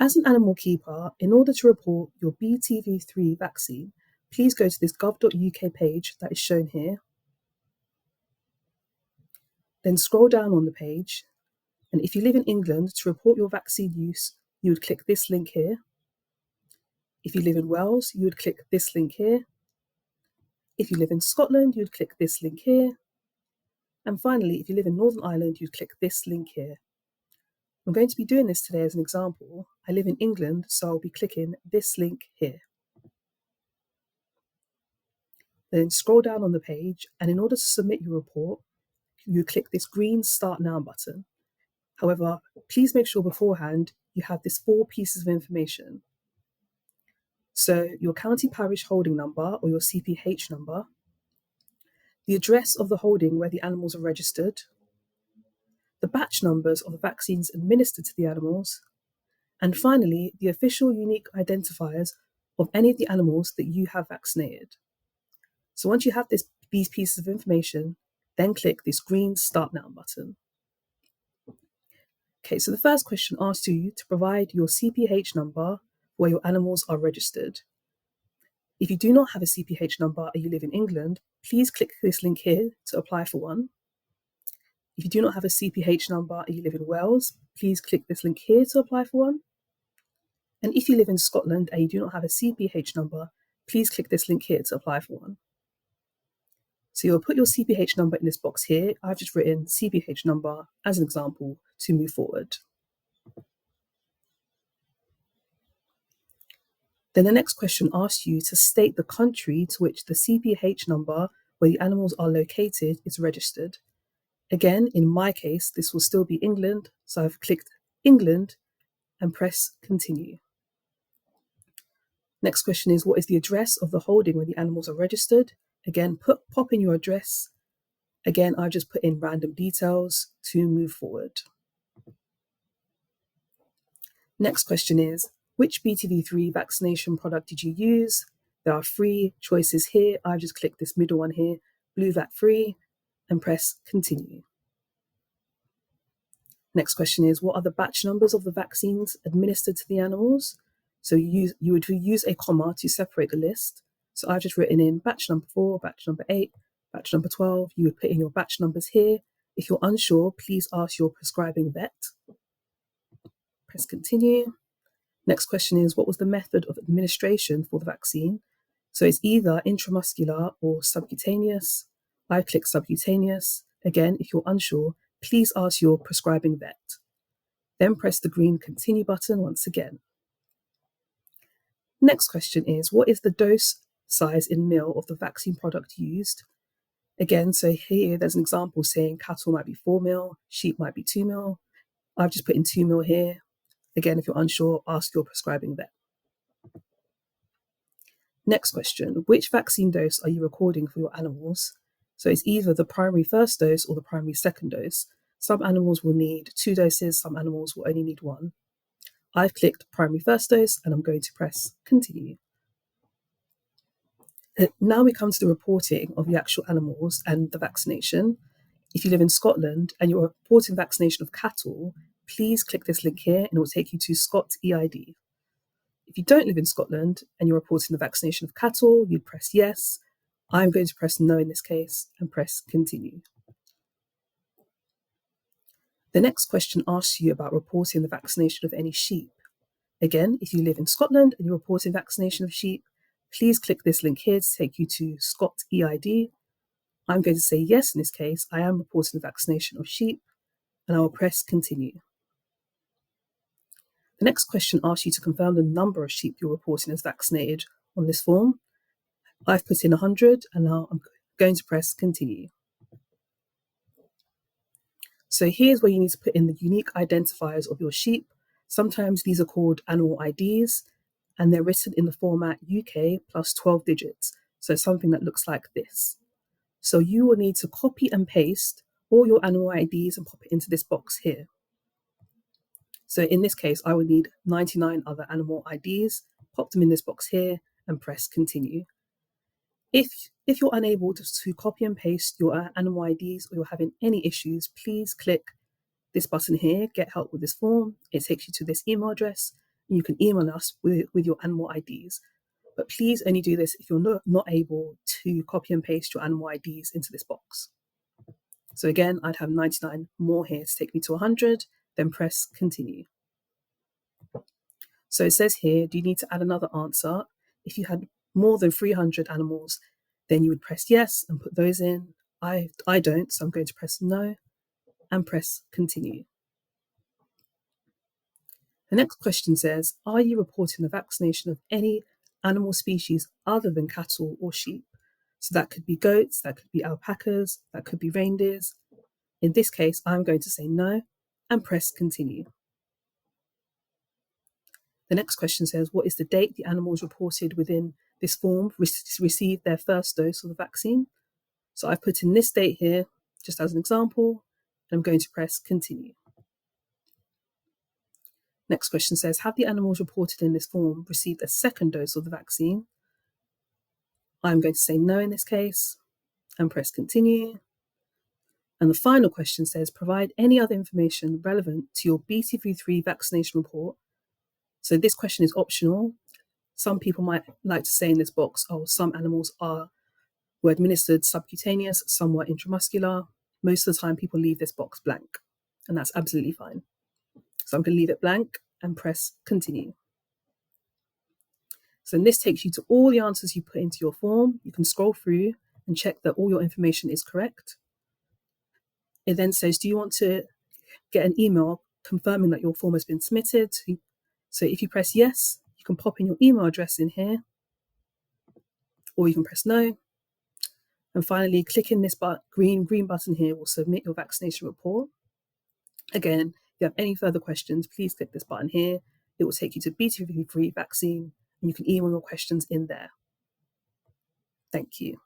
As an animal keeper, in order to report your BTV-3 vaccine, please go to this gov.uk page that is shown here. Then scroll down on the page, and if you live in England, to report your vaccine use, you would click this link here. If you live in Wales, you would click this link here. If you live in Scotland, you would click this link here. And finally, if you live in Northern Ireland, you'd click this link here. I'm going to be doing this today as an example. I live in England, so I'll be clicking this link here. Then scroll down on the page, and in order to submit your report, you click this green Start Now button. However, please make sure beforehand you have these 4 pieces of information. So your county parish holding number or your CPH number, the address of the holding where the animals are registered, the batch numbers of the vaccines administered to the animals, and finally, the official unique identifiers of any of the animals that you have vaccinated. So once you have these pieces of information, then click this green Start Now button. Okay, so the first question asks you to provide your CPH number where your animals are registered. If you do not have a CPH number and you live in England, please click this link here to apply for one. If you do not have a CPH number and you live in Wales, please click this link here to apply for one. And if you live in Scotland and you do not have a CPH number, please click this link here to apply for one. So you'll put your CPH number in this box here. I've just written CPH number as an example to move forward. Then the next question asks you to state the country to which the CPH number where the animals are located is registered. Again, in my case, this will still be England, so I've clicked England and press continue. Next question is, what is the address of the holding where the animals are registered? Again, pop in your address. Again, I've just put in random details to move forward. Next question is, which BTV-3 vaccination product did you use? There are 3 choices here. I've just clicked this middle one here, bluetongue, and press continue. Next question is, what are the batch numbers of the vaccines administered to the animals? So you would use a comma to separate the list. So I've just written in batch number 4, batch number 8, batch number 12. You would put in your batch numbers here. If you're unsure, please ask your prescribing vet. Press continue. Next question is, what was the method of administration for the vaccine? So it's either intramuscular or subcutaneous. I've clicked subcutaneous. Again, if you're unsure, please ask your prescribing vet. Then press the green continue button once again. Next question is, what is the dose size in mil of the vaccine product used? Again, so here there's an example saying cattle might be 4 mil, sheep might be 2 mil. I've just put in 2 mil here. Again, if you're unsure, ask your prescribing vet. Next question, which vaccine dose are you recording for your animals? So it's either the primary first dose or the primary second dose. Some animals will need 2 doses, some animals will only need 1. I've clicked primary first dose and I'm going to press continue. Now we come to the reporting of the actual animals and the vaccination. If you live in Scotland and you're reporting vaccination of cattle, please click this link here and it will take you to Scot EID. If you don't live in Scotland and you're reporting the vaccination of cattle, you'd press yes. I'm going to press no in this case and press continue. The next question asks you about reporting the vaccination of any sheep. Again, if you live in Scotland and you're reporting vaccination of sheep, please click this link here to take you to Scot EID. I'm going to say yes in this case. I am reporting the vaccination of sheep, and I will press continue. The next question asks you to confirm the number of sheep you're reporting as vaccinated on this form. I've put in 100, and now I'm going to press continue. So here's where you need to put in the unique identifiers of your sheep. Sometimes these are called animal IDs, and they're written in the format UK plus 12 digits, so something that looks like this. So you will need to copy and paste all your animal IDs and pop it into this box here. So in this case, I would need 99 other animal IDs, pop them in this box here, and press continue. If you're unable to copy and paste your animal IDs or you're having any issues, please click this button here, Get Help with this form. It takes you to this email address, You can email us with your animal IDs. But please only do this if you're not able to copy and paste your animal IDs into this box. So again, I'd have 99 more here to take me to 100, then press continue. So it says here, do you need to add another answer? If you had more than 300 animals, then you would press yes and put those in. I don't, so I'm going to press no and press continue. The next question says, are you reporting the vaccination of any animal species other than cattle or sheep? So that could be goats, that could be alpacas, that could be reindeers. In this case, I'm going to say no and press continue. The next question says, what is the date the animals reported within this form received their first dose of the vaccine? So I've put in this date here, just as an example, and I'm going to press continue. Next question says, have the animals reported in this form received a second dose of the vaccine? I'm going to say no in this case and press continue. And the final question says, provide any other information relevant to your BTV-3 vaccination report. So this question is optional. Some people might like to say in this box, oh, some animals were administered subcutaneous, some were intramuscular. Most of the time people leave this box blank, and that's absolutely fine. So I'm going to leave it blank and press continue. So this takes you to all the answers you put into your form. You can scroll through and check that all your information is correct. It then says, do you want to get an email confirming that your form has been submitted? So if you press yes, you can pop in your email address in here, or you can press no. And finally, clicking this green button here will submit your vaccination report. Again, if you have any further questions, please click this button here. It will take you to BTV-3 vaccine, and you can email your questions in there. Thank you.